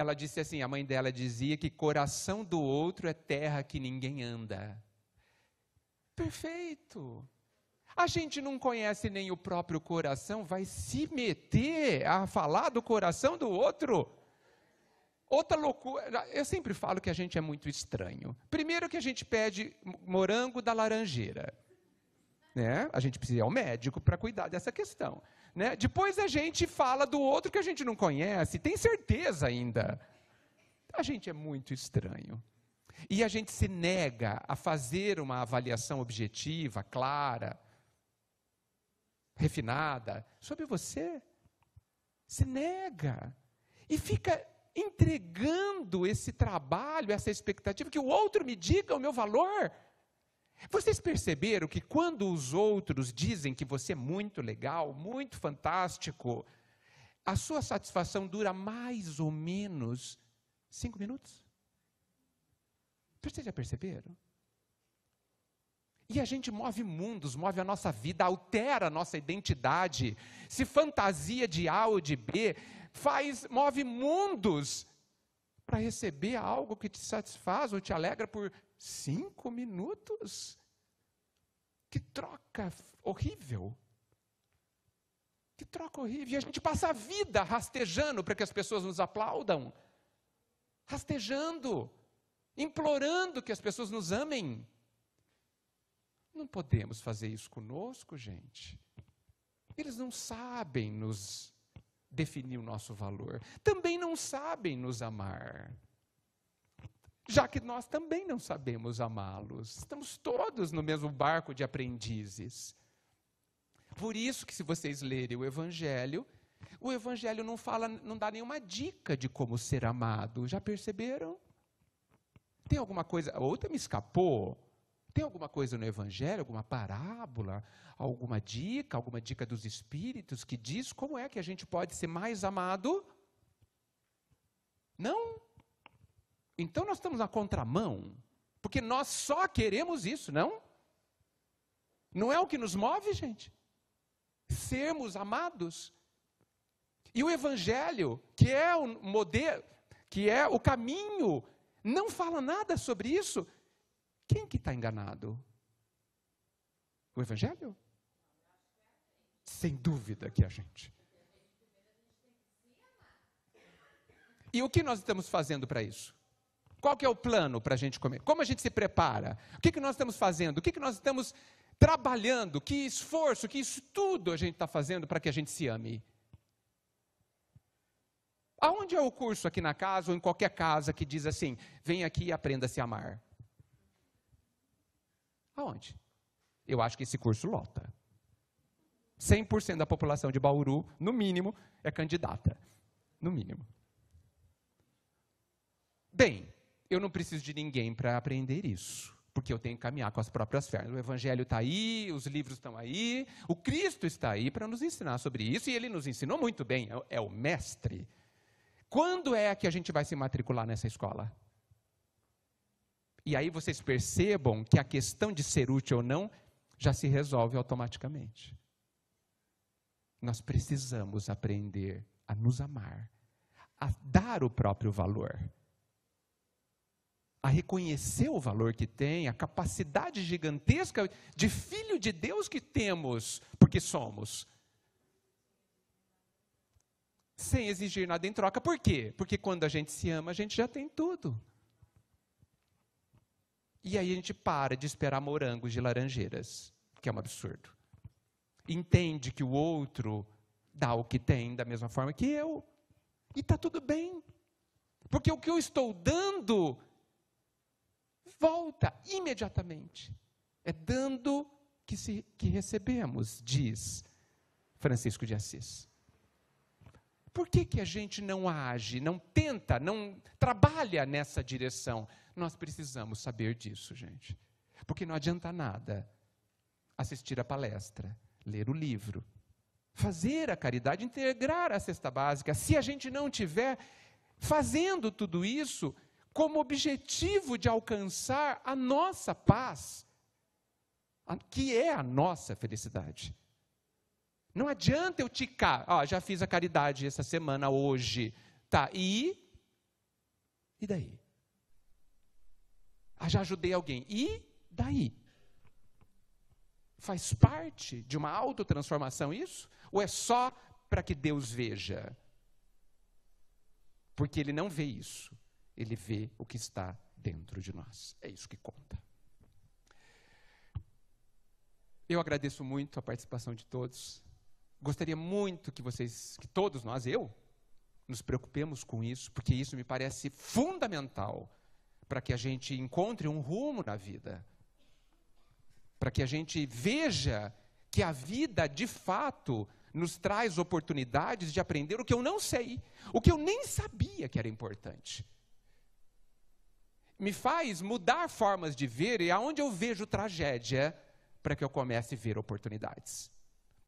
Ela disse assim, a mãe dela dizia que coração do outro é terra que ninguém anda. Perfeito. A gente não conhece nem o próprio coração, vai se meter a falar do coração do outro? Outra loucura. Eu sempre falo que a gente é muito estranho. Primeiro que a gente pede morango da laranjeira. Né? A gente precisa ir ao médico para cuidar dessa questão. Né? Depois a gente fala do outro que a gente não conhece, tem certeza ainda. A gente é muito estranho. E a gente se nega a fazer uma avaliação objetiva, clara, refinada, sobre você. Se nega. E fica entregando esse trabalho, essa expectativa, que o outro me diga o meu valor. Vocês perceberam que quando os outros dizem que você é muito legal, muito fantástico, a sua satisfação dura mais ou menos 5 minutos? Vocês já perceberam? E a gente move mundos, move a nossa vida, altera a nossa identidade, se fantasia de A ou de B, move mundos para receber algo que te satisfaz ou te alegra por 5 minutos. Que troca horrível. Que troca horrível. E a gente passa a vida rastejando para que as pessoas nos aplaudam. Rastejando. Implorando que as pessoas nos amem. Não podemos fazer isso conosco, gente. Eles não sabem nos definir o nosso valor. Também não sabem nos amar. Já que nós também não sabemos amá-los. Estamos todos no mesmo barco de aprendizes. Por isso que se vocês lerem o Evangelho não dá nenhuma dica de como ser amado. Já perceberam? Tem alguma coisa, outra me escapou. Tem alguma coisa no Evangelho, alguma parábola, alguma dica dos Espíritos que diz como é que a gente pode ser mais amado? Não. Então nós estamos na contramão, porque nós só queremos isso, não? Não é o que nos move, gente? Sermos amados. E o Evangelho, que é o modelo, que é o caminho, não fala nada sobre isso. Quem que está enganado? O Evangelho? Sem dúvida que é a gente. E o que nós estamos fazendo para isso? Qual que é o plano para a gente comer? Como a gente se prepara? O que nós estamos fazendo? O que nós estamos trabalhando? Que esforço, que estudo a gente está fazendo para que a gente se ame? Aonde é o curso aqui na casa ou em qualquer casa que diz assim, vem aqui e aprenda a se amar? Aonde? Eu acho que esse curso lota. 100% da população de Bauru, no mínimo, é candidata. No mínimo. Bem, eu não preciso de ninguém para aprender isso, porque eu tenho que caminhar com as próprias pernas. O Evangelho está aí, os livros estão aí, o Cristo está aí para nos ensinar sobre isso, e Ele nos ensinou muito bem, é o mestre. Quando é que a gente vai se matricular nessa escola? E aí vocês percebam que a questão de ser útil ou não já se resolve automaticamente. Nós precisamos aprender a nos amar, a dar o próprio valor, a reconhecer o valor que tem, a capacidade gigantesca de filho de Deus que temos, porque somos. Sem exigir nada em troca. Por quê? Porque quando a gente se ama, a gente já tem tudo. E aí a gente para de esperar morangos de laranjeiras, que é um absurdo. Entende que o outro dá o que tem da mesma forma que eu. E está tudo bem. Porque o que eu estou dando volta imediatamente. É dando que recebemos, diz Francisco de Assis. Por que a gente não age, não tenta, não trabalha nessa direção? Nós precisamos saber disso, gente. Porque não adianta nada assistir a palestra, ler o livro, fazer a caridade, integrar a cesta básica, se a gente não tiver fazendo tudo isso como objetivo de alcançar a nossa paz, que é a nossa felicidade. Não adianta eu ticar, já fiz a caridade essa semana, hoje, tá, e E daí? Ah, já ajudei alguém. E daí? Faz parte de uma autotransformação isso? Ou é só para que Deus veja? Porque Ele não vê isso. Ele vê o que está dentro de nós. É isso que conta. Eu agradeço muito a participação de todos. Gostaria muito que todos nós, nos preocupemos com isso, porque isso me parece fundamental para que a gente encontre um rumo na vida. Para que a gente veja que a vida, de fato, nos traz oportunidades de aprender o que eu não sei, o que eu nem sabia que era importante. Me faz mudar formas de ver, e aonde eu vejo tragédia, para que eu comece a ver oportunidades.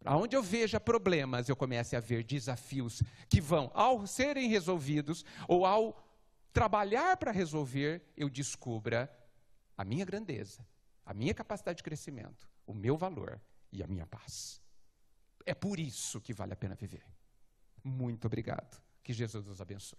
Aonde eu veja problemas, eu comece a ver desafios que vão, ao serem resolvidos, ou ao trabalhar para resolver, eu descubra a minha grandeza, a minha capacidade de crescimento, o meu valor e a minha paz. É por isso que vale a pena viver. Muito obrigado. Que Jesus nos abençoe.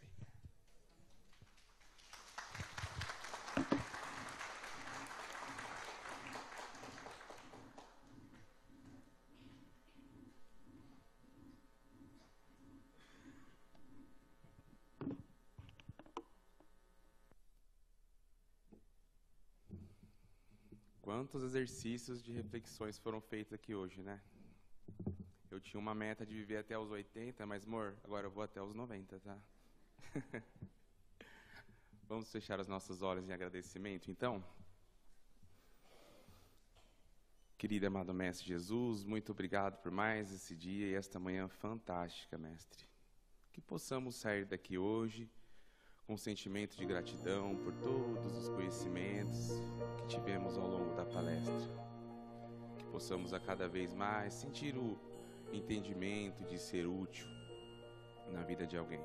Quantos exercícios de reflexões foram feitos aqui hoje, né? Eu tinha uma meta de viver até os 80, mas, amor, agora eu vou até os 90, tá? Vamos fechar os nossos olhos em agradecimento, então? Querido amado Mestre Jesus, muito obrigado por mais esse dia e esta manhã fantástica, Mestre. Que possamos sair daqui hoje com um sentimento de gratidão por todos os conhecimentos que tivemos ao longo da palestra. Que possamos a cada vez mais sentir o entendimento de ser útil na vida de alguém.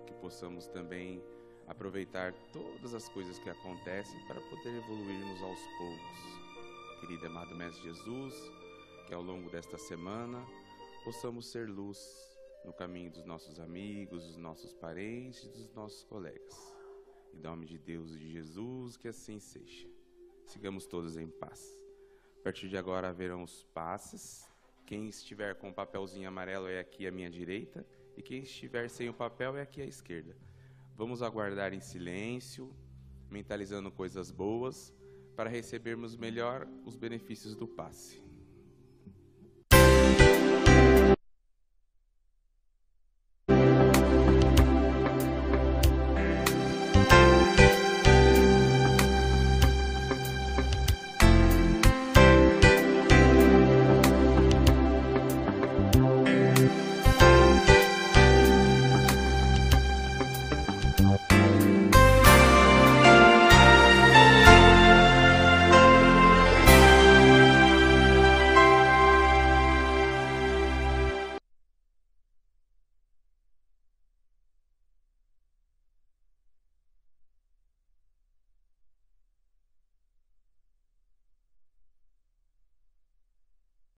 Que possamos também aproveitar todas as coisas que acontecem para poder evoluirmos aos poucos. Querido amado Mestre Jesus, que ao longo desta semana possamos ser luz no caminho dos nossos amigos, dos nossos parentes e dos nossos colegas. Em nome de Deus e de Jesus, que assim seja. Sigamos todos em paz. A partir de agora haverão os passes. Quem estiver com o papelzinho amarelo é aqui à minha direita, e quem estiver sem o papel é aqui à esquerda. Vamos aguardar em silêncio, mentalizando coisas boas, para recebermos melhor os benefícios do passe.